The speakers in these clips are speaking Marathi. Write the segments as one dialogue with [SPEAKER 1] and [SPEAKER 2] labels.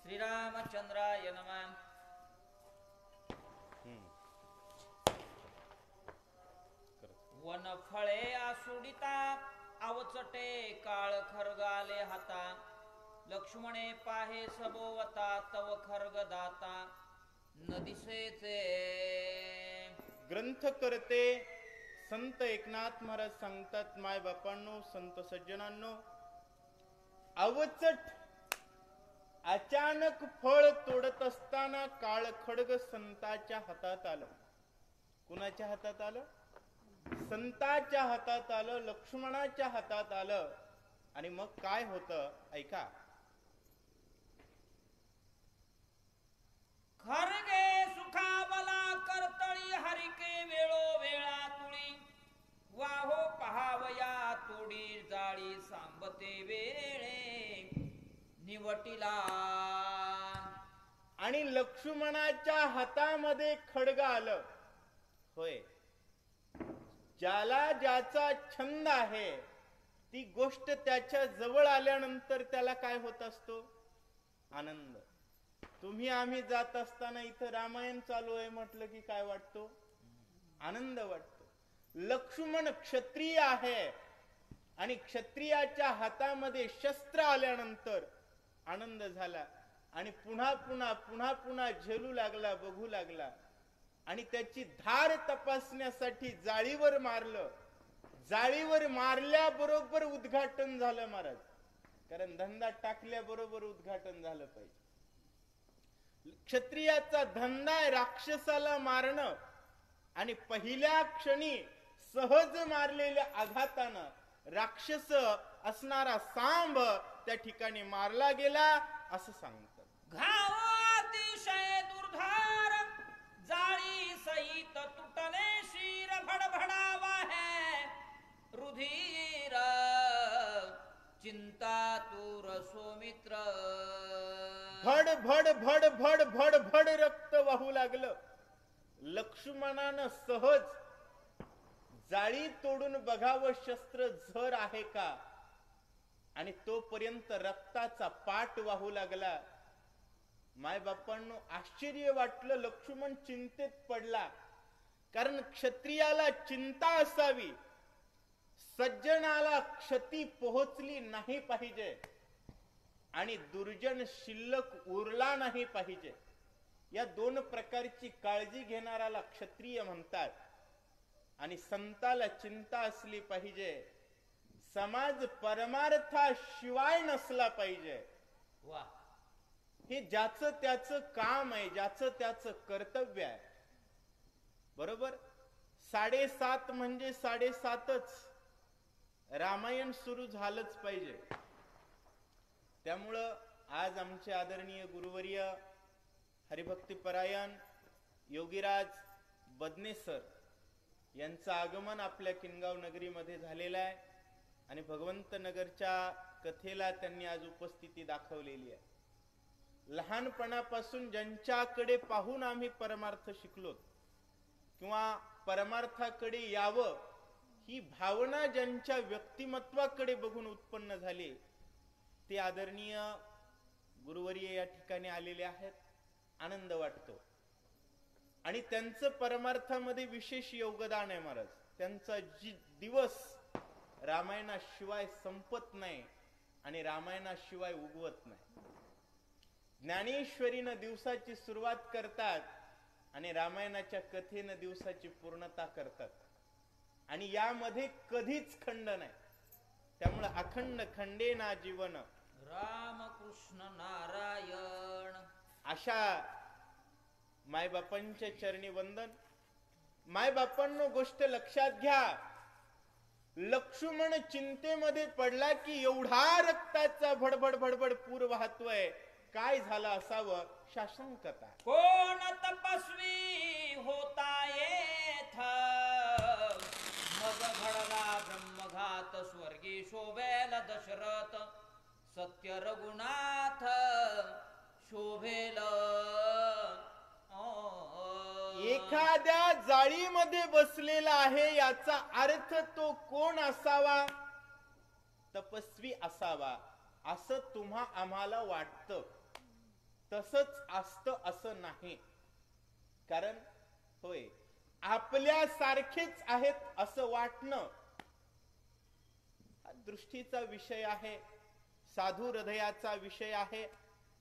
[SPEAKER 1] श्रीरामचंद्राय नमः। वनफळे आसुडिता अवचटे काळ खरगाले हाता, लक्ष्मणे पाहे सबोवता तव खर्ग दाता न दिसेचे।
[SPEAKER 2] ग्रंथ करते संत एकनाथ महाराज सांगतात, माय बापांनो, संत सज्जनांनो, अवचट अचानक फळ तोडत असताना काळ खड्ग संताच्या हातात आलं. कुणाच्या हातात आलं? संताच्या हातात आलं, लक्ष्मणाच्या हातात आलं. आणि मग काय होतं ऐका.
[SPEAKER 1] खरगे सुखावला करतळी हरिके वेळो वेळा तुळी, वाहो पहावया तोडी जाळी सांबते वेळे निवटिला.
[SPEAKER 2] आणि लक्ष्मणाच्या हातामध्ये खड्ग आलं. होय, ज्याला ज्याचा छंद आहे ती गोष्ट त्याच्या जवळ आल्यानंतर त्याला काय होत असतो? आनंद. तुम्ही आम्ही जात असताना इथं रामायण चालू आहे म्हटलं की काय वाटतो? आनंद वाटतो. लक्ष्मण क्षत्रिय आहे आणि क्षत्रियाच्या हातामध्ये शस्त्र आल्यानंतर आनंद झाला आणि पुन्हा पुन्हा पुन्हा पुन्हा झेलू लागला, बघू लागला. आणि त्याची धार तपासण्यासाठी जाळीवर मारलं. जाळीवर मारल्याबरोबर उद्घाटन झालं महाराज, कारण धंदा टाकल्याबरोबर उद्घाटन झालं पाहिजे. क्षत्रियाचा धंदा आहे राक्षसाला मारणं, आणि पहिल्या क्षणी सहज मारलेल्या आघातानं राक्षस असणारा सांब त्या ठिकाणी मारला गेला असं सांगतात.
[SPEAKER 1] घाव अतिशय दुर्धार जाळी सहित तुटले शिर भडभडावा है रुधिर चिंता तूर सोमित्र.
[SPEAKER 2] भड भड भड भड भड भड रक्त वाहू लागलं. लक्ष्मणानं सहज जाळी तोडून बघावं शस्त्र झर आहे का, आणि तोपर्यंत रक्ताचा पाट वाहू लागला. माय बापांनो, आश्चर्य वाटलं. लक्ष्मण चिंतेत पडला, कारण क्षत्रियाला चिंता असावी, सज्जनाला क्षती पोहोचली नाही पाहिजे आणि दुर्जन शिल्लक उरला नाही पाहिजे. या दोन प्रकारची काळजी घेणाऱ्याला क्षत्रिय म्हणतात. आणि संताला चिंता असली पाहिजे, समाज परमार्थाशिवाय नसला पाहिजे.
[SPEAKER 1] वा,
[SPEAKER 2] हे ज्याचं त्याचं काम आहे, ज्याचं त्याचं कर्तव्य आहे. बरोबर. 7:30 म्हणजे 7:30च रामायण सुरू झालंच पाहिजे. त्यामुळं आज आमचे आदरणीय गुरुवर्य हरिभक्तीपरायण योगीराज बदने सर यांचं आगमन आपल्या किनगाव नगरीमध्ये झालेलं आहे. आणि भगवंत नगरच्या कथेला त्यांनी आज उपस्थिती दाखवलेली आहे. लहानपणापासून ज्यांच्याकडे पाहून आम्ही परमार्थ शिकलो किंवा परमार्थाकडे यावं ही भावना ज्यांच्या व्यक्तिमत्वाकडे बघून उत्पन्न झाली, ते आदरणीय गुरुवर्य या ठिकाणी आलेले आहेत. आनंद वाटतो. आणि त्यांचं परमार्थामध्ये विशेष योगदान आहे महाराज. त्यांचा दिवस रामायणाशिवाय संपत नाही आणि रामायणाशिवाय उगवत नाही. ज्ञानेश्वरीनं दिवसाची सुरुवात करतात आणि रामायणाच्या कथेनं दिवसाची पूर्णता करतात. आणि यामध्ये कधीच खंड नाही. त्यामुळे अखंड खंडे ना जीवन
[SPEAKER 1] रामकृष्ण नारायण.
[SPEAKER 2] अशा मायबापांच्या चरणी वंदन. मायबापांनो, गोष्ट लक्षात घ्या. लक्ष्मण चिंतेमध्ये पडला की एवढा रक्ताचा भडभड भडभड पूर वाहतोय, काय झालं असावं? शासंकता.
[SPEAKER 1] कोण तपस्वी होता येथ, मग घडला ब्रह्मघात स्वर्गी शोभेल दशरथ, सत्य रघुनाथ शोभेल.
[SPEAKER 2] एखाद्या जाळीमध्ये बसलेला आहे याचा अर्थ तो कोण असावा? तपस्वी असावा असं तुम्हा आम्हाला वाटतं. तसंच असतं असं नाही. कारण होय, आपल्या सारखेच आहेत असं वाटणं हा दृष्टीचा विषय आहे, साधू हृदयाचा विषय आहे.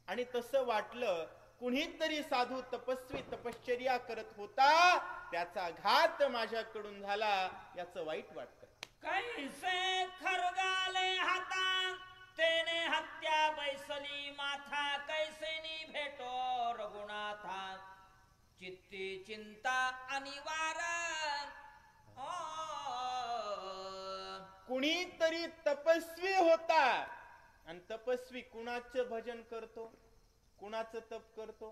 [SPEAKER 2] आणि तसं वाटलं, कुणीतरी साधू तपस्वी तपश्चर्या करत होता, त्याचा घात माझ्याकडून झाला, याचं वाईट वाटतं.
[SPEAKER 1] कैसे खरगाले हाता तेने हत्या बैसली माथा, कैसेनी भेटो रघुनाथा चित्ती चिंता अनिवार.
[SPEAKER 2] कुणीतरी तपस्वी होता, आणि तपस्वी कुणाचं भजन करतो, कुणाचं तप करतो?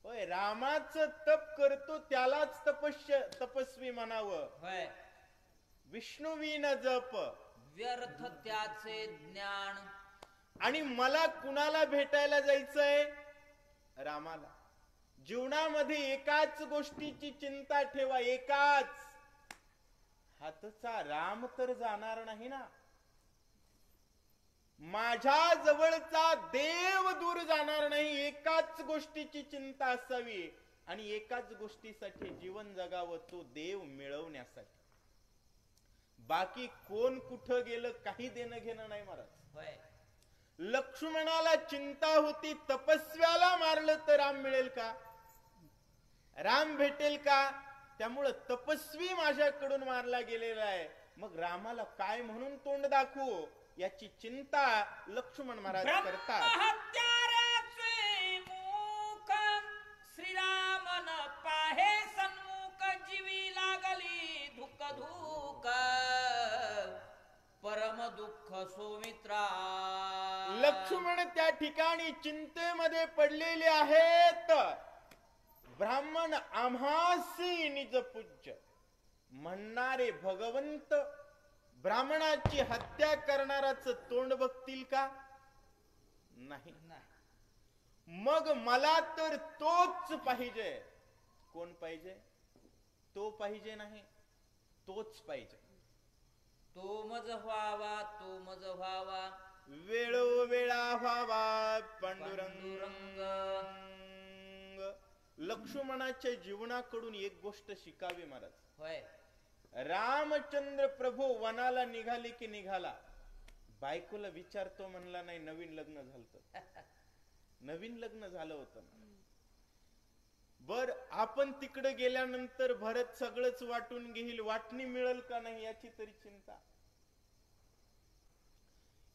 [SPEAKER 2] होय, रामाचं तप करतो त्यालाच तपस्वी म्हणावं.
[SPEAKER 1] होय,
[SPEAKER 2] विष्णुवीन जप
[SPEAKER 1] व्यर्थ त्याचे ज्ञान.
[SPEAKER 2] आणि मला कुणाला भेटायला जायचंय? रामाला. जीवनामध्ये एकाच गोष्टीची चिंता ठेवा, एकाच. हातचा राम तर जाणार नाही ना. माझ्या जवळचा देव दूर जाणार नाही. एकाच गोष्टीची चिंता असावी आणि एकाच गोष्टीसाठी जीवन जगावं, तो देव मिळवण्यासाठी. बाकी कोण कुठं गेलं काही देणं घेणं नाही महाराज.
[SPEAKER 1] होय,
[SPEAKER 2] लक्ष्मणाला चिंता होती, तपस्व्याला मारलं तर राम मिळेल का, राम भेटेल का? त्यामुळं तपस्वी माझ्याकडून मारला गेलेला आहे, मग रामाला काय म्हणून तोंड दाखवू याची चिंता लक्ष्मण महाराज करतात.
[SPEAKER 1] हत्याराचे मुख श्रीरामन पाहे सन्मुख, जीवी लागली धुक धुक परम दुःख सौमित्रा.
[SPEAKER 2] लक्ष्मण त्या ठिकाणी चिंतेमध्ये पडलेले आहेत. ब्राह्मण आम्हासी निज पूज्य म्हणणारे भगवंत ब्राह्मणाची हत्या करणाराच तोंड बघतील का? नाही. मग मला तर तोच पाहिजे. कोण पाहिजे? तो पाहिजे नाही, तोच पाहिजे.
[SPEAKER 1] तो मज व्हावा, तो मज व्हावा,
[SPEAKER 2] वेळोवेळा व्हावा पांडुरंग. लक्ष्मणाच्या जीवनाकडून एक गोष्ट शिकावी महाराज.
[SPEAKER 1] होय,
[SPEAKER 2] रामचंद्र प्रभू वनाला निघाले की निघाला, बायकोला विचारतो म्हणला नाही, नवीन लग्न झालं. नवीन लग्न झालं होतं. बर, आपण तिकडे गेल्यानंतर भरत सगळंच वाटून घेईल, वाटणी मिळेल का नाही याची तरी चिंता.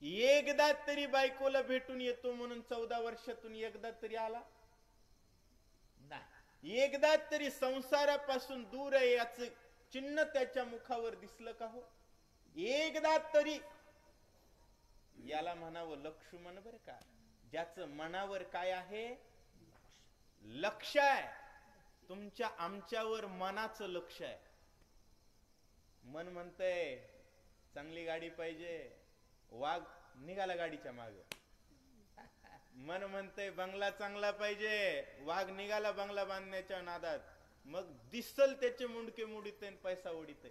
[SPEAKER 2] एकदा तरी बायकोला भेटून येतो म्हणून 14 वर्षातून एकदा तरी आला नाही. एकदा तरी संसारापासून दूर आहे याच चिन्ह त्याच्या मुखावर दिसलं का हो? एकदा तरी याला म्हणावं लक्ष्मण. बर का, ज्याचं मनावर काय आहे? लक्ष आहे. तुमच्या आमच्यावर मनाचं लक्ष आहे. मन म्हणतंय चांगली गाडी पाहिजे, वाघ निघाला गाडीच्या मागे. मन म्हणतंय बंगला चांगला पाहिजे, वाघ निघाला बंगला बांधण्याच्या नादात. मग दिसल त्याचे मुंडके मुडीत पैसा ओढीत.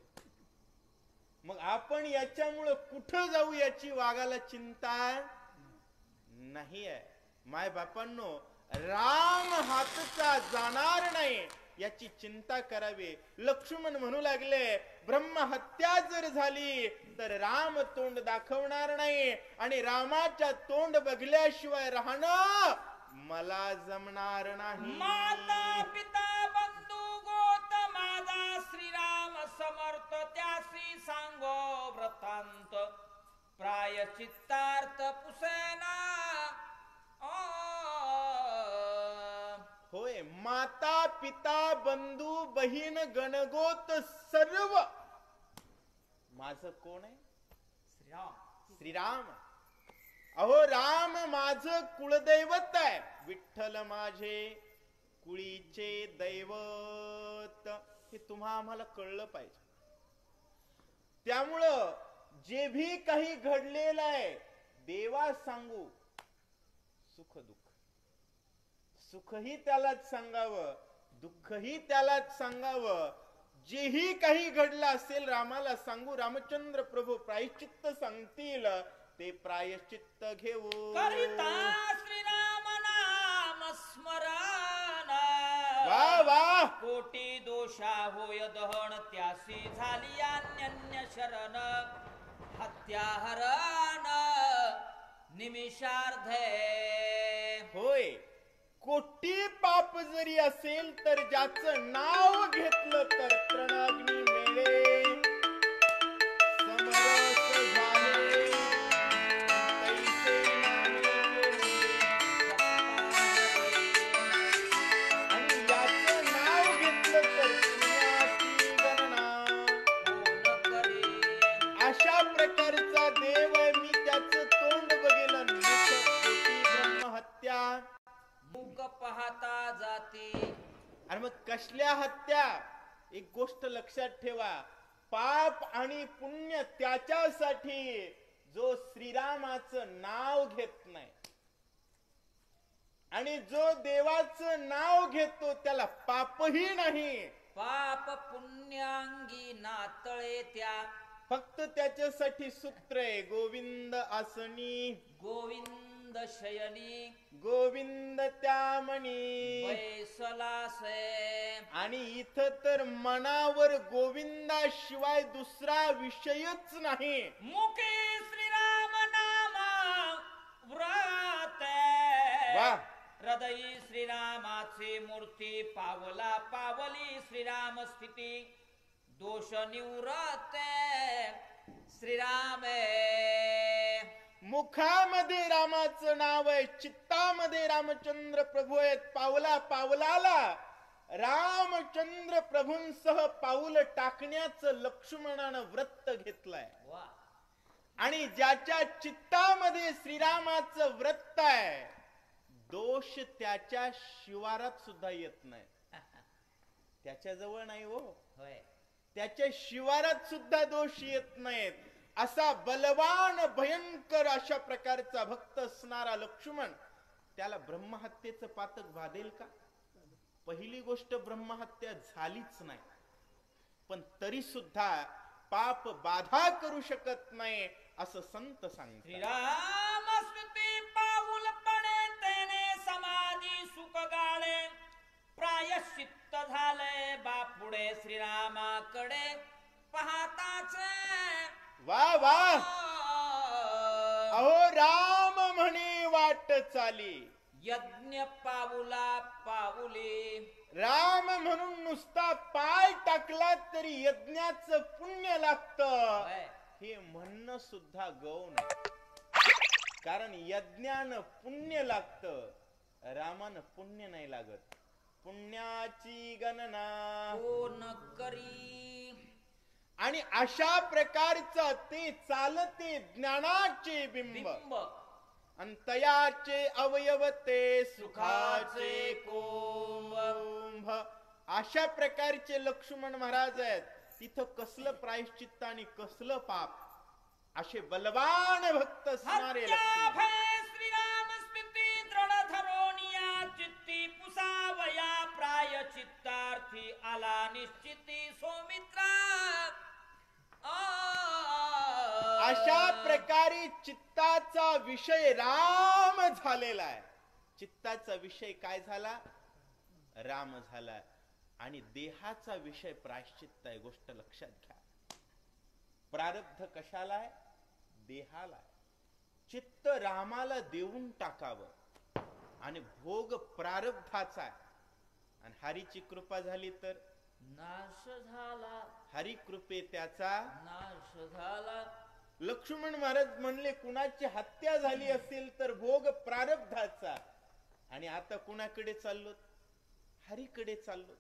[SPEAKER 2] मग आपण याच्यामुळं कुठं जाऊ याची वाघाला चिंता नाही आहे. माय बापांनो, राम हातचा जाणार नाही याची चिंता करावी. लक्ष्मण म्हणू लागले, ब्रह्महत्या जर झाली तर राम तोंड दाखवणार नाही, आणि रामाच्या तोंड बघल्याशिवाय राहणं मला जमणार नाही.
[SPEAKER 1] माता पिता बंधू गोत माझा श्रीराम समर्थ, त्यासी सांगो वृत्तांत प्रायश्चित्तार्थ पुसेना.
[SPEAKER 2] होय, माता पिता बंधू बहीण गणगोत सर्व माझं कोण आहे?
[SPEAKER 1] श्रीराम.
[SPEAKER 2] श्रीराम. अहो, राम माझं कुळदैवत आहे. विठ्ठल माझे कुळीचे दैवत. हे तुम्हा आम्हाला कळलं पाहिजे. त्यामुळं जे भी काही घडलेलं आहे देवा सांगू. सुख दुःख, सुखही त्यालाच सांगावं, दुःखही त्यालाच सांगावं. जेही काही घडलं असेल रामाला सांगू. रामचंद्र प्रभू प्रायश्चित्त सांगतील, ते प्रायश्चित्त घेऊ.
[SPEAKER 1] करिता श्रीराम नाम दोषा होय दहन त्यासी झाली अन्य शरण हत्या हरण निमिषार्धे.
[SPEAKER 2] होय, कोटी पाप जरी असेल तर ज्याचं नाव घेतलं तर तृणाग्नी मेळे. समरस झाले तैसे नामे आणि याचं नाव घेतलं तर पुण्याची गणना. अशा प्रकारचा देव मी त्याचं तोंड बघेल. कोटी ब्रह्महत्या.
[SPEAKER 1] मुक पाहता जाती.
[SPEAKER 2] आणि मग कसल्या हत्या? एक गोष्ट लक्षात ठेवा, पाप आणि पुण्य त्याच्यासाठी जो श्रीरामाचं नाव घेत नाही. आणि जो देवाचं नाव घेतो त्याला पापही नाही.
[SPEAKER 1] पाप पुण्यांगी नातळे त्या.
[SPEAKER 2] फक्त त्याच्यासाठी सूत्र आहे, गोविंद आसनी
[SPEAKER 1] गोविंद शयनी
[SPEAKER 2] गोविंद त्यामणी
[SPEAKER 1] बैसलासे.
[SPEAKER 2] आणि इथं तर मनावर गोविंदाशिवाय दुसरा विषयच नाही.
[SPEAKER 1] मुखे श्रीराम नाम व्रत.
[SPEAKER 2] वा.
[SPEAKER 1] हृदयी श्रीरामाची मूर्ती पावला पावली श्रीराम स्थिती. दोष निवृत्त श्रीराम.
[SPEAKER 2] मुखामध्ये रामाचं नाव आहे, चित्तामध्ये रामचंद्र प्रभू आहेत. पावला पावलाला रामचंद्र प्रभूंसह पाऊल टाकण्याचं लक्ष्मणानं व्रत घेतलंय.
[SPEAKER 1] वा.
[SPEAKER 2] आणि ज्याच्या चित्तामध्ये श्रीरामाचं व्रत आहे, दोष त्याच्या शिवारात सुद्धा येत नाही. त्याच्या जवळ नाही हो,
[SPEAKER 1] होय,
[SPEAKER 2] त्याच्या शिवारात सुद्धा दोष येत नाहीत. असा बलवान भयंकर अशा प्रकारचा भक्त असणारा लक्ष्मण, त्याला ब्रह्महत्येचं पातक बाधेल का? पहिली गोष्ट, ब्रह्महत्या झालीच नाही, पण तरी सुद्धा पाप बाधा करू शकत नाही असं संत सांगतात.
[SPEAKER 1] श्रीराम स्तुती पाऊलपणे तेने समाधी सुख गाळे. प्रायश्चित्त झाले बापुढे श्रीरामाकडे पाहताच.
[SPEAKER 2] वा वा. अहो राम म्हणे वाट चाली.
[SPEAKER 1] यज्ञ पाऊला पाऊली.
[SPEAKER 2] राम म्हणून नुसता पाय टाकला तरी यज्ञाचं पुण्य लागतं, हे म्हणणं सुद्धा गौण आहे. कारण यज्ञानं पुण्य लागतं, रामानं पुण्य नाही लागत. पुण्याची गणना
[SPEAKER 1] कोण करी.
[SPEAKER 2] आणि अशा प्रकारचं ते चालते ज्ञानाचे बिंब. आणि तयाचे अवयव ते सुखाचे कुंभ. अशा प्रकारचे लक्ष्मण महाराज आहेत. तिथं कसलं प्रायश्चित्त आणि कसलं पाप. असे बलवान भक्त असणारे लक्ष्मण.
[SPEAKER 1] श्रीराम स्मृती दृढ धरोनिया चित्ती पुसावया प्रायचित्तार्थी आला निश्चिती सौमित्रा.
[SPEAKER 2] अशा प्रकारे चित्ताचा विषय राम झालेला आहे. चित्ताचा विषय काय झाला? राम झाला. आणि देहाचा विषय प्रायश्चित्त आहे. गोष्ट लक्षात घ्या. प्रारब्ध कशाला आहे? देहाला आहे. चित्त रामाला देऊन टाकावं आणि भोग प्रारब्धाचा आहे. आणि हरीची कृपा झाली तर
[SPEAKER 1] नाश झाला.
[SPEAKER 2] हरी कृपे त्याचा
[SPEAKER 1] नाश झाला.
[SPEAKER 2] लक्ष्मण महाराज म्हणले, कुणाची हत्या झाली असेल तर भोग प्रारब्धाचा. आणि आता कुणाकडे चाललो? हरीकडे चाललो.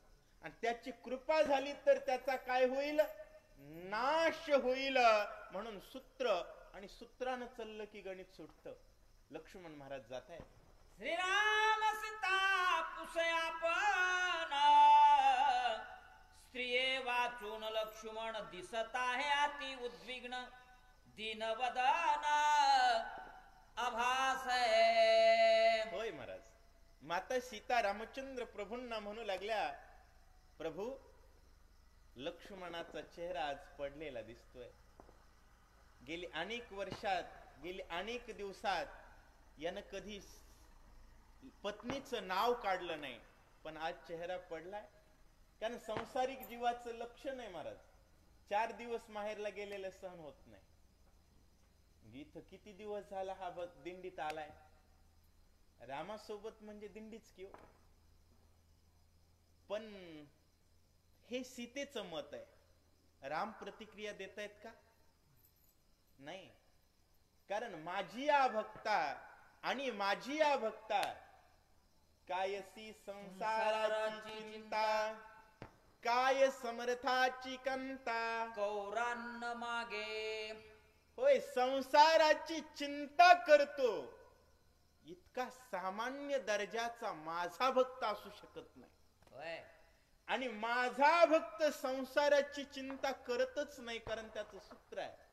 [SPEAKER 2] आणि त्याची कृपा झाली तर त्याचा काय होईल? नाश होईल. म्हणून सूत्र, आणि सूत्रानं चाललं की गणित सुटतं. लक्ष्मण महाराज जात आहे.
[SPEAKER 1] श्रीराम सीता पुसयापन. स्त्रिये वाचून लक्ष्मण दिसत आहे अति उद्विग्न. दीनवदन आभास.
[SPEAKER 2] होय महाराज. माता सीता रामचंद्र प्रभूंना म्हणू लागल्या, प्रभू लक्ष्मणाचा चेहरा आज पडलेला दिसतोय. गेली अनेक वर्षात, गेली अनेक दिवसात यानं कधी पत्नीचं नाव काढलं नाही, पण आज चेहरा पडलाय. कारण संसारिक जीवाचं लक्ष नाही महाराज. 4 दिवस माहेरला गेलेलं सहन होत नाही. इथं किती दिवस झाला हा दिंडीत आलाय. रामासोबत म्हणजे दिंडीच की हो. पण हे सीतेचं मत आहे. राम प्रतिक्रिया देतायत का? नाही. कारण माझी या भक्ता आणि माझी या भक्ता कायसी संसाराची चिंता, काय समर्थाची कंता,
[SPEAKER 1] कौरान्न मागे.
[SPEAKER 2] होय, संसाराची चिंता करतो इतका सामान्य दर्जाचा माझा भक्त असू शकत नाही.
[SPEAKER 1] होय.
[SPEAKER 2] आणि माझा भक्त संसाराची चिंता करतच नाही. कारण त्याचं सूत्र आहे,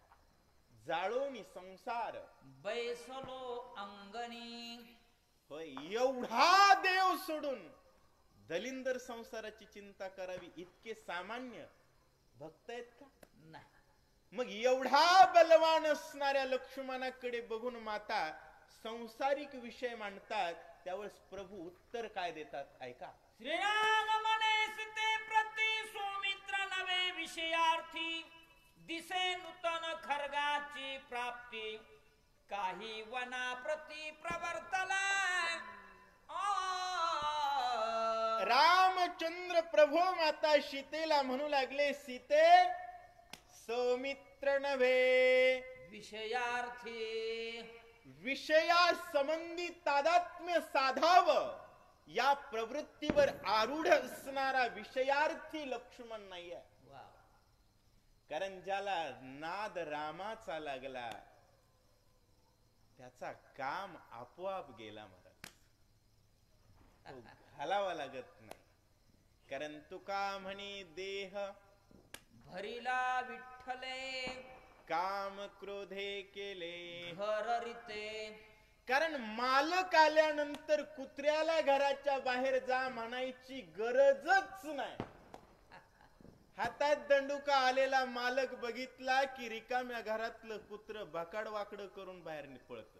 [SPEAKER 2] जाळोनी संसार
[SPEAKER 1] बैसलो अंगणी.
[SPEAKER 2] होय, एवढा देव सोडून दलिंदर संसाराची चिंता करावी इतके सामान्य भक्त आहेत का?
[SPEAKER 1] नाही.
[SPEAKER 2] मग एवढा बलवान असणाऱ्या लक्ष्मणाकडे बघून माता संसारिक विषय मांडतात. त्यावेळेस प्रभू उत्तर काय देतात ऐका.
[SPEAKER 1] श्रीराम म्हणेस ते प्रति सुमित्र नवे विषयार्थी, दिसे नूतन खर्गाची प्राप्ती, काही वना प्रति प्रवर्तला.
[SPEAKER 2] रामचंद्र प्रभू माता सीतेला म्हणू लागले, सीते सौमित्र नव्हे
[SPEAKER 1] विषयार्थी,
[SPEAKER 2] विषया संबंधी तादात्म्य साधावं या प्रवृत्तीवर आरूढ असणारा विषयार्थी लक्ष्मण नाहीये. कारण ज्याला नाद रामाचा लागला त्याचा काम आपोआप गेला महाराज. तो घालावा लागत नाही. कारण तुका म्हणे देह
[SPEAKER 1] भरिला विठ्ठले,
[SPEAKER 2] काम क्रोधे केले
[SPEAKER 1] घररिते.
[SPEAKER 2] कारण मालक आल्यानंतर कुत्र्याला घराच्या बाहेर जा म्हणायची गरजच नाही. हातात दंडुका आलेला मालक बघितला की रिकाम्या घरातलं कुत्र बकाड वाकड करून बाहेर पळत.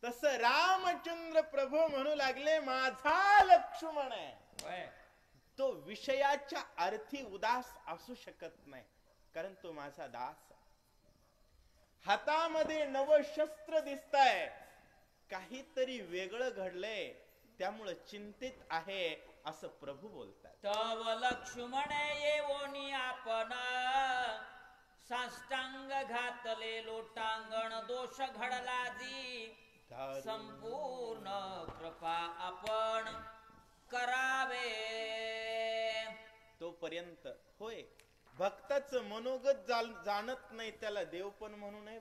[SPEAKER 2] तस रामचंद्र प्रभू म्हणू लागले, माझा लक्ष्मण आहे तो विषयाच्या अर्थी उदास असू शकत नाही. कारण तो माझा दास. हातामध्ये नवशस्त्र दिसताय, काहीतरी वेगळं घडलंय, त्यामुळे चिंतित आहे असं प्रभू बोलतात.
[SPEAKER 1] तव लक्ष्मण येवोनी आपण, साष्टांग घातले लोटांगण, दोष घडला जी संपूर्ण कृपा आपण करावे.
[SPEAKER 2] तोपर्यंत होय, भक्ताचं मनोगत जाणत नाही त्याला देव पण म्हणू नये.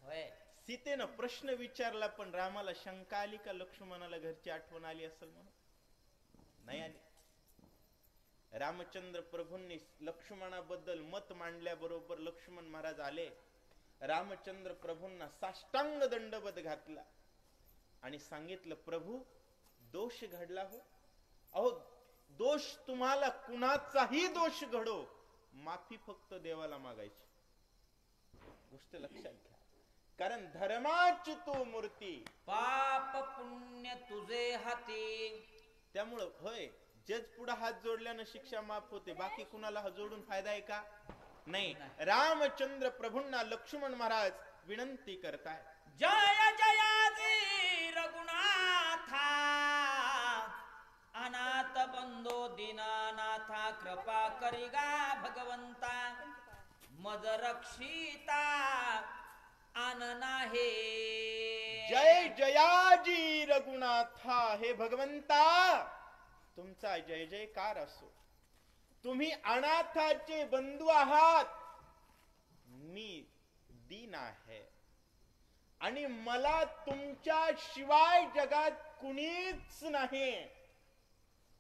[SPEAKER 1] होय.
[SPEAKER 2] सीतेनं प्रश्न विचारला पण रामाला शंका आली का लक्ष्मणाला घरची आठवण आली असेल म्हणून? नाही आली. रामचंद्र प्रभूंनी लक्ष्मणाबद्दल मत मांडल्याबरोबर लक्ष्मण महाराज आले. रामचंद्र प्रभूंना साष्टांग दंडवत घातला आणि सांगितलं, प्रभू दोष घडला हो. अहो, दोष तुम्हाला कुणाचाही दोष घडो, माफी फक्त देवाला मागायची. गोष्ट लक्षात घ्या. कारण धर्माची तू मूर्ती,
[SPEAKER 1] पाप पुण्य तुझे हाती.
[SPEAKER 2] त्यामुळं होय, जज पुढे हात जोडल्यानं शिक्षा माफ होते. बाकी कुणाला हात जोडून फायदा आहे का? नाही. रामचंद्र प्रभूंना लक्ष्मण महाराज विनंती करताय,
[SPEAKER 1] जय जयाजी रघुनाथा, अनाथ बंधो दीनानाथा, कृपा करिगा भगवंता, मज रक्षिता आन नाही.
[SPEAKER 2] जय जयाजी रघुनाथा, हे भगवंता तुमचा जय जयकार असो. तुम्ही अनाथाचे बंधू आहात. मी दीन आहे आणि मला तुमच्या शिवाय जगात कुणीच नाही.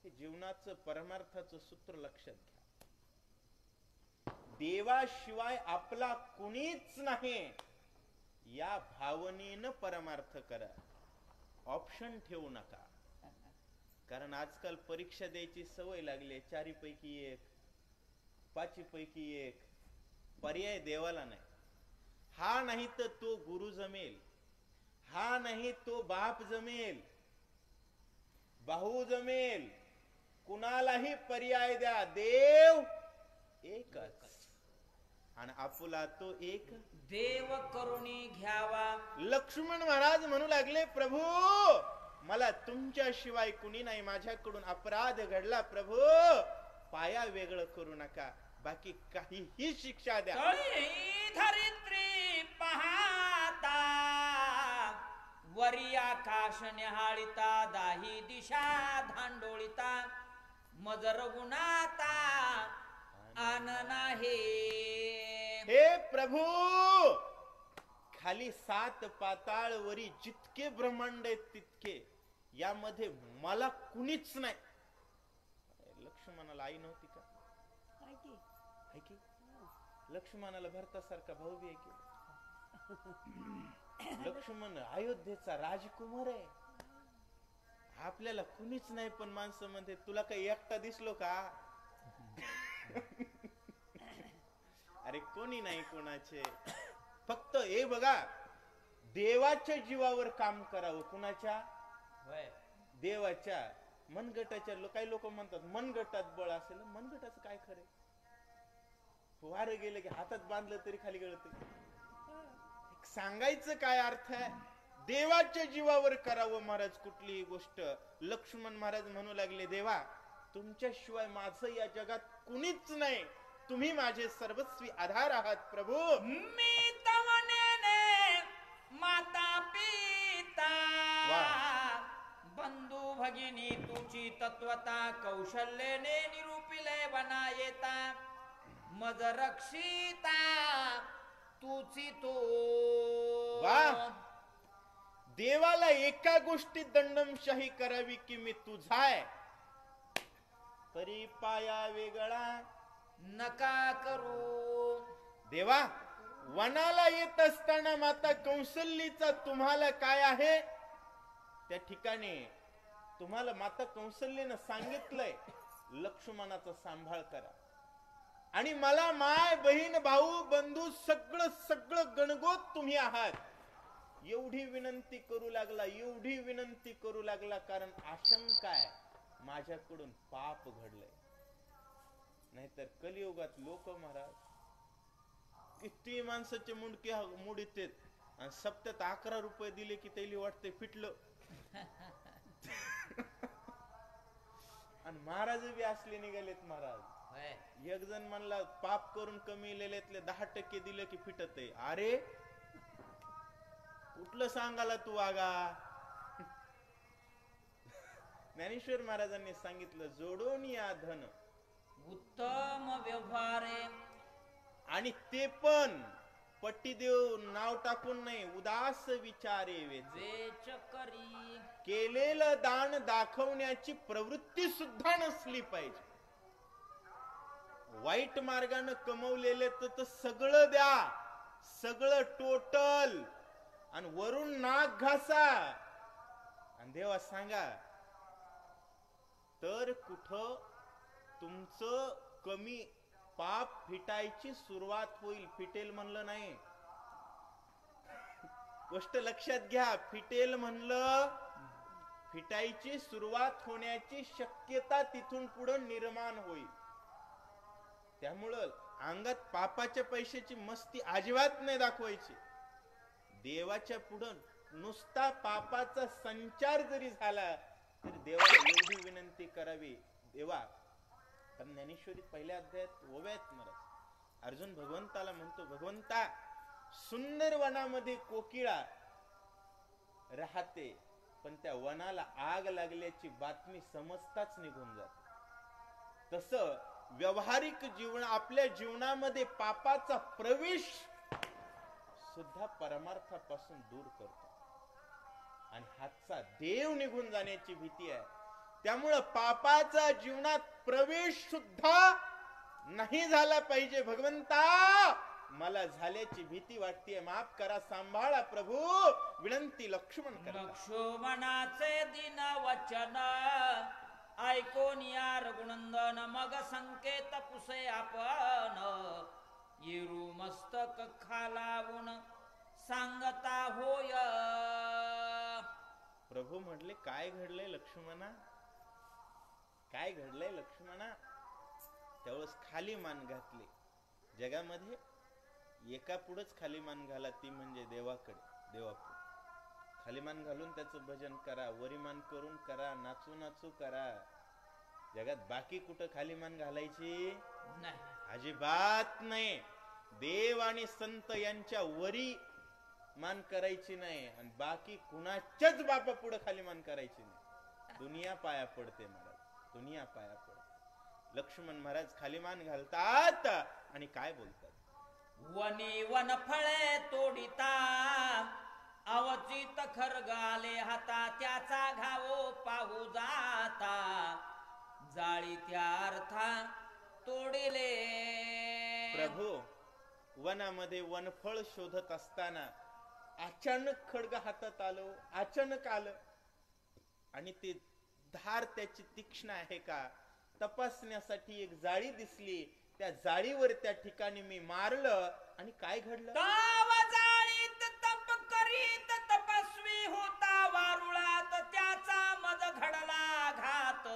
[SPEAKER 2] हे जीवनाचं परमार्थाचं सूत्र लक्षात घ्या. देवाशिवाय आपला कुणीच नाही या भावनेनं परमार्थ करा. ऑप्शन ठेवू नका. कारण आजकाल परीक्षा द्यायची सवय लागली. 4 पैकी 1, 5 पैकी 1, पर्याय देवाला नाही. हा नाही तर तो गुरु जमेल, हा नाही तो बाप जमेल, बहु जमेल, कुणालाही पर्याय द्या, देव एकच आणि आपुला तो एक
[SPEAKER 1] देव करुणी घ्यावा.
[SPEAKER 2] लक्ष्मण महाराज म्हणू लागले, प्रभू मला तुमच्याशिवाय कुणी नाही, माझ्याकडून अपराध घडला, प्रभू पाया वेगळं करू नका, बाकी काहीही शिक्षा द्या.
[SPEAKER 1] तळी धरित्री पाहता, वरी आकाश निहाळिता, दाही दिशा धांडोळिता, मज रघुनाथा आन नाही.
[SPEAKER 2] हे प्रभू, खाली 7 पाताळ, वरी जितके ब्रह्मांड आहेत तितके, यामध्ये मला कुणीच नाही. लक्ष्मणाला आई नव्हती का? आहे की? लक्ष्मणाला भरतासारखा भाऊ बी आहे की? लक्ष्मण अयोध्येचा राजकुमार आहे. आपल्याला कुणीच नाही, पण माणसं म्हणते तुला काही एकटा दिसलो का? अरे कोणी नाही कोणाचे, फक्त हे बघा, देवाच्या जीवावर काम करावं. कुणाच्या? देवाच्या. मनगटाच्या. काही लोक म्हणतात मनगटात बळ असेल. मनगटाचं काय खरं? वारं गेलं की हातात बांधलं तरी खाली गळत. सांगायचं काय अर्थ आहे? देवाच्या जीवावर करावं महाराज कुठलीही गोष्ट. लक्ष्मण महाराज म्हणू लागले, देवा तुमच्याशिवाय माझं या जगात कुणीच नाही, तुम्ही माझे सर्वस्वी आधार आहात प्रभू.
[SPEAKER 1] मी तवनेने माता पिता, बंधू भगिनी तुझी तत्वता, कौशल्यने निरूपिले बना येता, मज रक्षिता तुची तो.
[SPEAKER 2] देवाला एका गोष्टीत दंडमशाही करावी की मी तुझाय, तरी पाया वेगळा
[SPEAKER 1] नका करू.
[SPEAKER 2] देवा, वनाला येत असताना माता कौशल्यीचा तुम्हाला काय आहे? त्या ठिकाणी तुम्हाला माता कौशल्येनं सांगितलंय लक्ष्मणाचा सांभाळ करा, आणि मला माय बहीण भाऊ बंधू सगळं सगळं गणगोत तुम्ही आहात. एवढी विनंती करू लागला, एवढी विनंती करू लागला, कारण आशंका आहे माझ्याकडून पाप घडलंय. नाहीतर कलियुगात लोक महाराज किती माणसाचे मुंडके मुडीत आणि सप्त्यात 11 रुपये दिले की त्याला वाटते फिटलं. आणि महाराज बी असले निघालेत महाराज. एक जण म्हणला पाप करून कमी लिहिलेतले 10% दिले की फिटत आहे. अरे कुठलं सांगाला तू आगा? ज्ञानेश्वर महाराजांनी सांगितलं, जोडून या धन
[SPEAKER 1] उत्तम व्यवहारे,
[SPEAKER 2] आणि ते पण पट्टी देऊन नाव टाकून नाही, उदास विचारे
[SPEAKER 1] वेच करी.
[SPEAKER 2] केलेलं दान दाखवण्याची प्रवृत्ती सुद्धा नसली पाहिजे. वाईट मार्गाने कमवलेले तर सगळं द्या, सगळं टोटल, आणि वरून नाक घासा. आणि देवा सांगा तर कुठं तुमचं कमी पाप फिटायची सुरुवात होईल. फिटेल म्हणलं नाही, गोष्ट लक्षात घ्या. फिटेल म्हणलं, फिटायची सुरुवात होण्याची शक्यता तिथून पुढे निर्माण होईल. त्यामुळं अंगात पापाच्या पैशाची मस्ती अजिबात नाही दाखवायची. देवाच्या पुढं नुसता पापाचा संचार जरी झाला तरी देवाला एवढी विनंती करावी, देवा. कारण ज्ञानेश्वरीत पहिल्या अध्यायात ओव्यात महाराज अर्जुन भगवंताला म्हणतो, भगवंता सुंदर वनामध्ये कोकिळा राहते, पण त्या वनाला आग लागल्याची बातमी समजताच निघून जाते. तसं व्यावहारिक जीवन, आपल्या जीवनामध्ये पापाचा प्रवेश सुद्धा परमार्थापासून दूर करतो, आणि हातचा देव निघून जाण्याची भीती आहे. त्यामुळं पापाचा जीवनात प्रवेश सुद्धा नाही झाला पाहिजे. भगवंता मला झाल्याची भीती वाटते, माफ करा, सांभाळा प्रभू, विनंती लक्ष्मण करा.
[SPEAKER 1] लक्ष्मणाचे दिन वचन ऐकून या रघुनंदन, मग संकेत पुसे आपण, येरू मस्तक खालावून सांगता होय.
[SPEAKER 2] प्रभू प्रभू म्हटले काय घडलंय लक्ष्मणा, काय घडलंय लक्ष्मणा. त्यावेळेस खाली मान घातली. जगामध्ये एका पुढंच खाली मान घाला, ती म्हणजे देवाकडे, देवापुढे खाली मान घालून त्याचं भजन करा, वरिमान करून करा, नाचू नाचू करा. जगात बाकी कुठं खाली मान घालायची
[SPEAKER 1] नाही,
[SPEAKER 2] अजिबात नाही. देव आणि संत यांच्या वरी मान करायची नाही आणि बाकी कुणाच्याच बापा पुढे खाली मान करायची नाही. दुनिया पाया पडते महाराज, दुनिया पाया पडते. लक्ष्मण महाराज खाली मान घालतात आणि काय बोलतात.
[SPEAKER 1] वनी वन फळे तोडिता, अवचित खरगाले हाता, त्याचा घावो पाहू जाता, जाळी त्या अर्था तोडिले.
[SPEAKER 2] प्रभू वनामध्ये वनफळ शोधत असताना अचानक खड्ग हातात आलं, अचानक आलं आणि ते धार त्याची तीक्ष्ण आहे का तपासण्यासाठी एक जाळी दिसली. त्या जाळीवर त्या ठिकाणी मी मारलं आणि काय घडलं.
[SPEAKER 1] जाळीत तप करीत तपस्वी होता वारुळात, त्याचा मज घडला घात.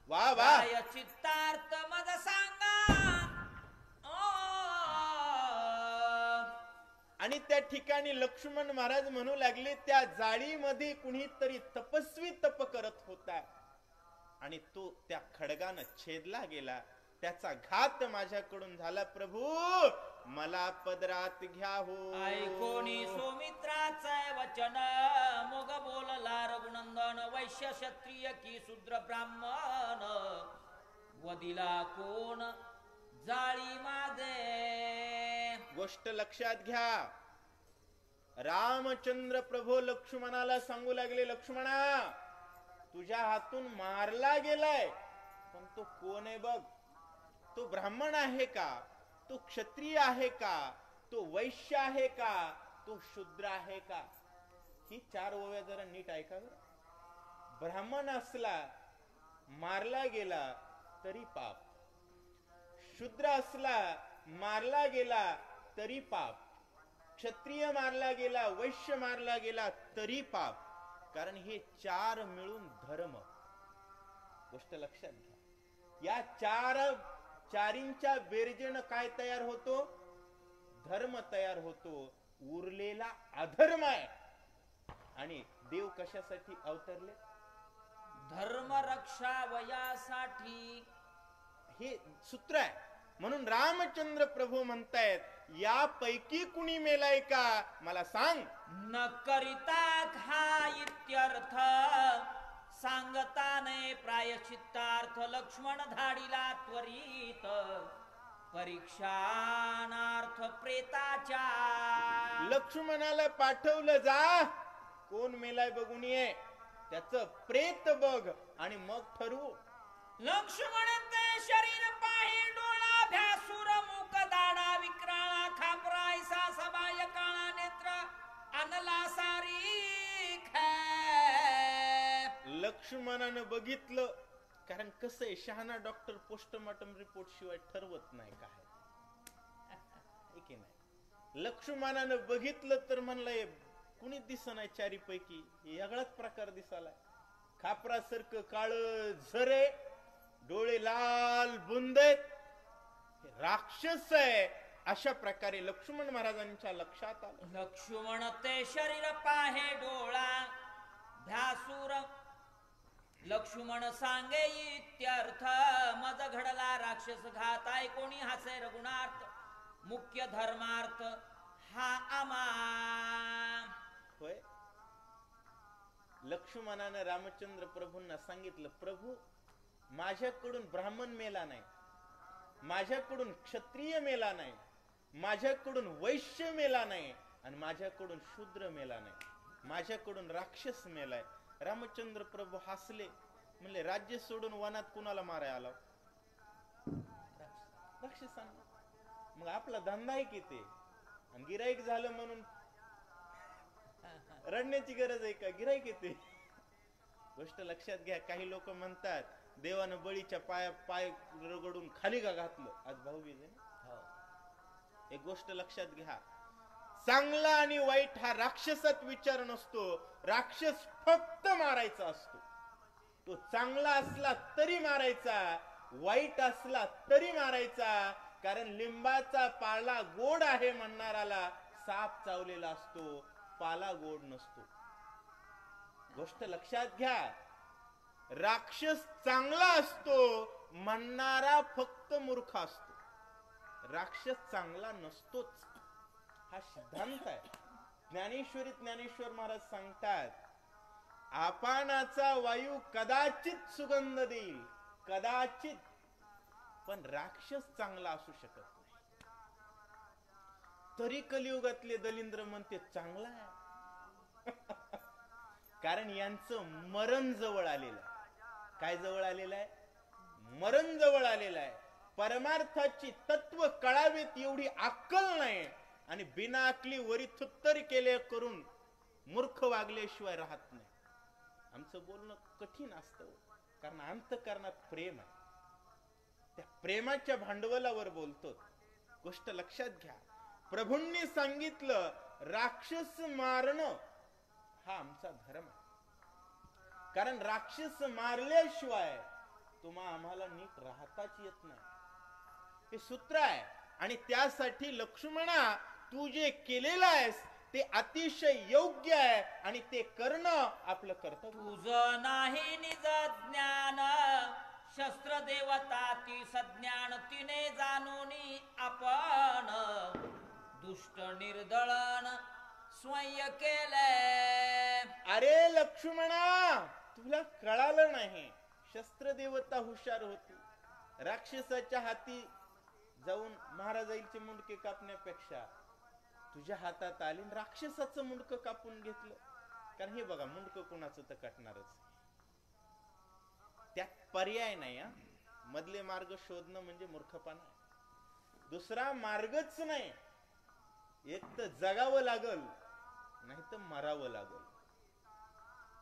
[SPEAKER 2] वा वा.
[SPEAKER 1] चित्तार्थ मज सांगा.
[SPEAKER 2] आणि त्या ठिकाणी लक्ष्मण महाराज म्हणू लागले त्या जाळीमध्ये कुणीतरी तपस्वी तप करत होता आणि तो त्या खडगानं छेदला गेला, त्याचा घात माझ्याकडून झाला. प्रभू मला पदरात घ्या हो.
[SPEAKER 1] ऐकोनी सौमित्राचे वचन, मोग बोलला रघुनंदन, वैश्य क्षत्रिय की शूद्र ब्राह्मण, वदिला कोण जाळी मागे.
[SPEAKER 2] गोष्ट लक्षात घ्या. रामचंद्र प्रभू लक्ष्मणाला सांगू लागले, लक्ष्मणा तुझ्या हातून मारला गेलाय, पण तो कोण आहे बघ. तो ब्राह्मण आहे का, तो क्षत्रिय आहे का, तो वैश्य आहे का, तो शूद्र आहे का. ही चार ओव्या जरा नीट ऐका. ब्राह्मण असला मारला गेला तरी पाप, शूद्र असला मारला गेला तरी पाप, क्षत्रिय मारला गेला, वैश्य मारला गेला तरी पाप. कारण हे चार मिळून धर्म. गोष्ट लक्षात घ्या. या चारींच्या बेरजेनं काय तयार होतो, धर्म तयार होतो. उरलेला अधर्म आहे. आणि देव कशासाठी अवतरले,
[SPEAKER 1] धर्म रक्षा वयासाठी.
[SPEAKER 2] हे सूत्र आहे. म्हणून रामचंद्र प्रभू म्हणतायत यापैकी कुणी मेलाय का मला सांग.
[SPEAKER 1] न करिता घा इत्यर्थ, सांगताने प्रायश्चित्तार्थ, लक्ष्मण धाडीला त्वरित, परीक्षानार्थ प्रेताच्या.
[SPEAKER 2] लक्ष्मणाला पाठवलं, जा कोण मेलाय बघून ये, त्याचं प्रेत बघ आणि मग ठरवू.
[SPEAKER 1] लक्ष्मण ते शरीर पाही डोळा, भ्यासूर मुख दाडा, विक्राळा खापरा, ऐसा सबाय काळा नेत्र, अनला सारी.
[SPEAKER 2] लक्ष्मणानं बघितलं, कारण कसं आहे शहाणा डॉक्टर पोस्टमॉर्टम रिपोर्ट शिवाय ठरवत नाही काय की नाही. लक्ष्मणानं बघितलं तर म्हणलंय कुणी दिसनाय चारीपैकी, वेगळाच प्रकार दिसालाय. खापरासारखं काळ झरे, डोळे लाल बुंदेत, राक्षस आहे. अशा प्रकारे लक्ष्मण महाराजांच्या लक्षात आलं.
[SPEAKER 1] लक्ष्मण ते शरीर पाहे डोळा, भ्यासूर लक्ष्मण सांगे इत्यर्थ, मज घडला राक्षस घात. कोणी हासे रघुनार्थ, मुख्य धर्मार्थ हा आमा.
[SPEAKER 2] होय. लक्ष्मणानं रामचंद्र प्रभूंना सांगितलं, प्रभू माझ्याकडून ब्राह्मण मेला नाही, माझ्याकडून क्षत्रिय मेला नाही, माझ्याकडून वैश्य मेला नाही आणि माझ्याकडून शूद्र मेला नाही, माझ्याकडून राक्षस मेलाय. रामचंद्र प्रभू हसले, म्हणले राज्य सोडून वनात कुणाला माराय आला, राक्षसांना. मग आपला धंदा आहे की ते, आणि गिराईक झालं म्हणून रडण्याची गरज आहे का, गिराईक येते. गोष्ट लक्षात घ्या. काही लोक म्हणतात देवानं बळीच्या पाय रगडून खाली का घातलं. आज भाऊबीज आहे ना. एक गोष्ट लक्षात घ्या, चांगला आणि वाईट हा राक्षसात विचार नसतो. राक्षस फक्त मारायचा असतो. तो चांगला असला तरी मारायचा, वाईट असला तरी मारायचा. कारण लिंबाचा पाला गोड आहे म्हणणाराला साप चावलेला असतो, पाला गोड नसतो. गोष्ट लक्षात घ्या. राक्षस चांगला असतो म्हणणारा फक्त मूर्ख असतो. राक्षस चांगला नसतोच, हा सिद्धांत आहे. ज्ञानेश्वर महाराज सांगतात, आपानाचा वायू कदाचित सुगंध देईल, कदाचित, पण राक्षस चांगला असू शकत नाही. तरी कलियुगातले दलिंद्र म्हणते चांगला आहे. कारण यांचं मरण जवळ आलेलं आहे. काय जवळ आलेलं आहे? मरण जवळ आलेलं आहे. परमार्थाची तत्व कळावेत एवढी अक्कल नाही, आणि बिना अकली वरी थुत्तर केले करून मूर्ख वागल्याशिवाय राहत नाही. आमचं बोलणं कठीण असतं, कारण अंतःकरणात प्रेम आहे. त्या प्रेमाच्या भांडवलावर बोलतो. गोष्ट लक्षात घ्या. प्रभूंनी सांगितलं राक्षस मारणं हा आमचा धर्म आहे. कारण राक्षस मारल्याशिवाय आम्हाला नीट राहताच येत नाही. हे सूत्र आहे. आणि त्यासाठी लक्ष्मणा तू जे केलेलं आहेस ते अतिशय योग्य आहे, आणि ते करणं आपलं कर्तव्य.
[SPEAKER 1] तुझं नाही निज ज्ञान, शस्त्र देवता ती सज्ञान, तिने जाणून आपण दुष्ट निर्दळन स्वयं केले.
[SPEAKER 2] अरे लक्ष्मणा, तुला कळालं नाही. शस्त्र देवता हुशार होती. राक्षसाच्या हाती जाऊन महाराजांचे मुंडके कापण्यापेक्षा तुझ्या हातात आली, राक्षसाचं मुंडकं कापून घेतलं. कारण हे बघा, मुंडकं कोणाचं तर कटणारच, त्यात पर्याय नाही. मधले मार्ग शोधणं म्हणजे मूर्खपणा. दुसरा मार्गच नाही. एक तर जगावं लागल, नाही तर मरावं लागल.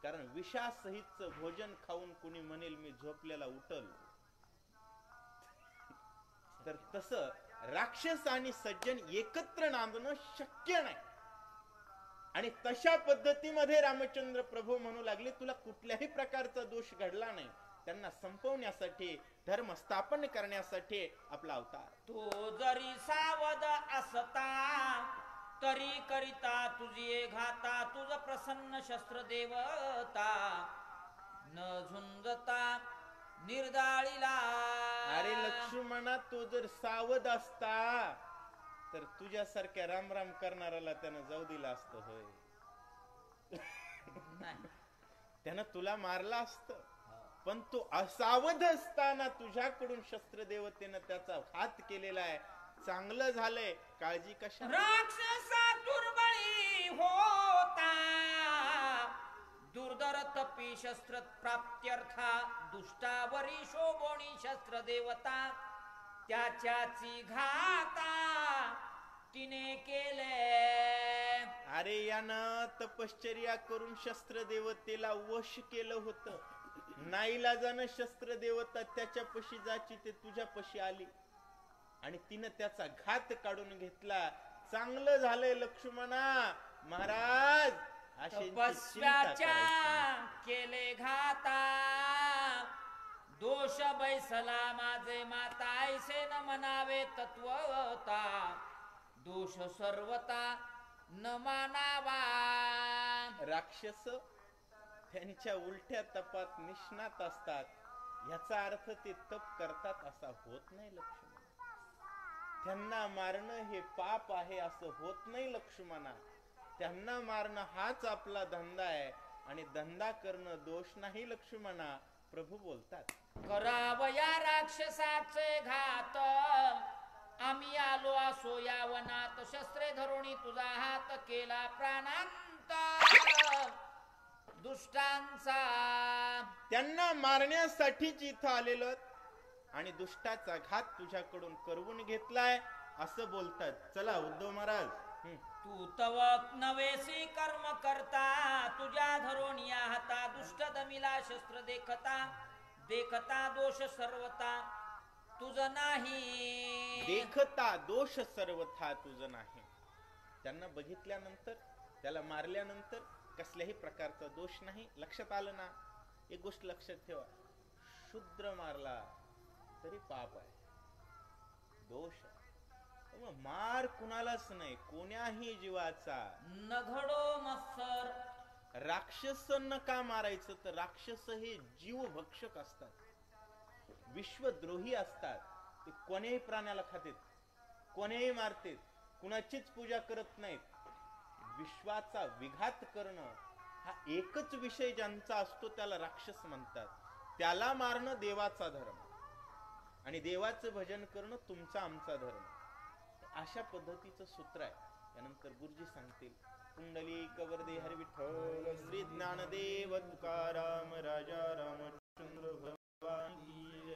[SPEAKER 2] कारण विषासहितच भोजन खाऊन कुणी म्हणेल मी झोपल्याला उठल, तर तसं राक्षस आणि सज्जन एकत्र नांदणं शक्य नाही. आणि तशा पद्धतीमध्ये रामचंद्र प्रभू म्हणू लागले तुला कुठल्याही प्रकारचा दोष घडला नाही. त्यांना संपवण्यासाठी, धर्म स्थापन करण्यासाठी आपला अवतार.
[SPEAKER 1] तो जरी सावध असता तरी करिता तुझी घाता, तुझ प्रसन्न शस्त्र देवता न झुंजता निर्दाळीला.
[SPEAKER 2] अरे लक्ष्मणा, तो जर सावध असता तर तुझ्यासारख्या राम राम करणाऱ्याला त्यानं जाऊ दिला असतं होय? त्यानं तुला मारला असत. पण तो असावध असताना तुझ्याकडून शस्त्र देवतेनं त्याचा हात केलेला आहे. चांगलं झालंय, काळजी कशा.
[SPEAKER 1] राक्षसा दुर्बळी होता दुर्धर तपी शस्त्र प्राप्त्यर्था, दुष्टावरी शोभोणी शस्त्र देवता त्याच्याची घाता तिने केले.
[SPEAKER 2] अरे यानं तपश्चर्या करून शस्त्र देवतेला वश केलं होतं. नाईलाजानं शस्त्र देवता त्याच्या पशी जाची ते तुझ्या पशी आली, आणि तिनं त्याचा घात काढून घेतला. चांगलं झालंय लक्ष्मणा. महाराज
[SPEAKER 1] तपस्व्याच्या केले घाता, दोष बैसला माझे माता, ऐसे न म्हणावे तत्वता, दोष सर्वता न मानावा.
[SPEAKER 2] राक्षस त्यांच्या उलट्या तपात निष्णात असतात. याचा अर्थ ते तप करतात असा होत नाही लक्ष्मण. त्यांना मारणं हे पाप आहे असं होत नाही लक्ष्मणा. त्यांना मारणं हाच आपला धंदा आहे, आणि धंदा करणं दोष नाही लक्ष्मणा. प्रभू बोलतात
[SPEAKER 1] करावया राक्षसाचे घात, आम्ही आलो असो या वनात, शस्त्रे धरुणी तुझा हात केला प्राणांत दुष्टांचा.
[SPEAKER 2] त्यांना मारण्यासाठीच इथं आलेलं, आणि दुष्टाचा घात तुझ्याकडून करवून घेतलाय असं बोलतात. चला उद्धव महाराज.
[SPEAKER 1] तू तव नवेसी कर्म करता, तुझ्या धरून या हाता दुष्ट दमिला शस्त्र देखता, देखता दोष सर्वता तुझ नाही.
[SPEAKER 2] देखता दोष सर्वथा तुझ नाही. त्यांना बघितल्यानंतर, त्याला मारल्यानंतर कसल्याही प्रकारचा दोष नाही. लक्षात आलं ना? एक गोष्ट लक्षात ठेवा, शूद्र मारला तरी पाप आहे, दोष आहे. मग मार कुणालाच नाही, कोण्याही जीवाचा.
[SPEAKER 1] न घडो मत्सर.
[SPEAKER 2] राक्षसांना का मारायचं? तर राक्षस हे जीवभक्षक असतात, विश्वद्रोही असतात. ते कोण्याही प्राण्याला खातेत, कोण्याही मारतेत, कुणाचीच पूजा करत नाहीत. विश्वाचा विघात करणं हा एकच विषय ज्यांचा असतो त्याला राक्षस म्हणतात. त्याला मारणं देवाचा धर्म आणि देवाचं भजन करणं तुमचा आमचा धर्म. अशा पद्धतीचं सूत्र आहे. त्यानंतर गुरुजी सांगतील, कुंडलिक वरदे हरी विठ्ठल श्री ज्ञानदेव तुकाराम राजा रामचंद्र भगवान की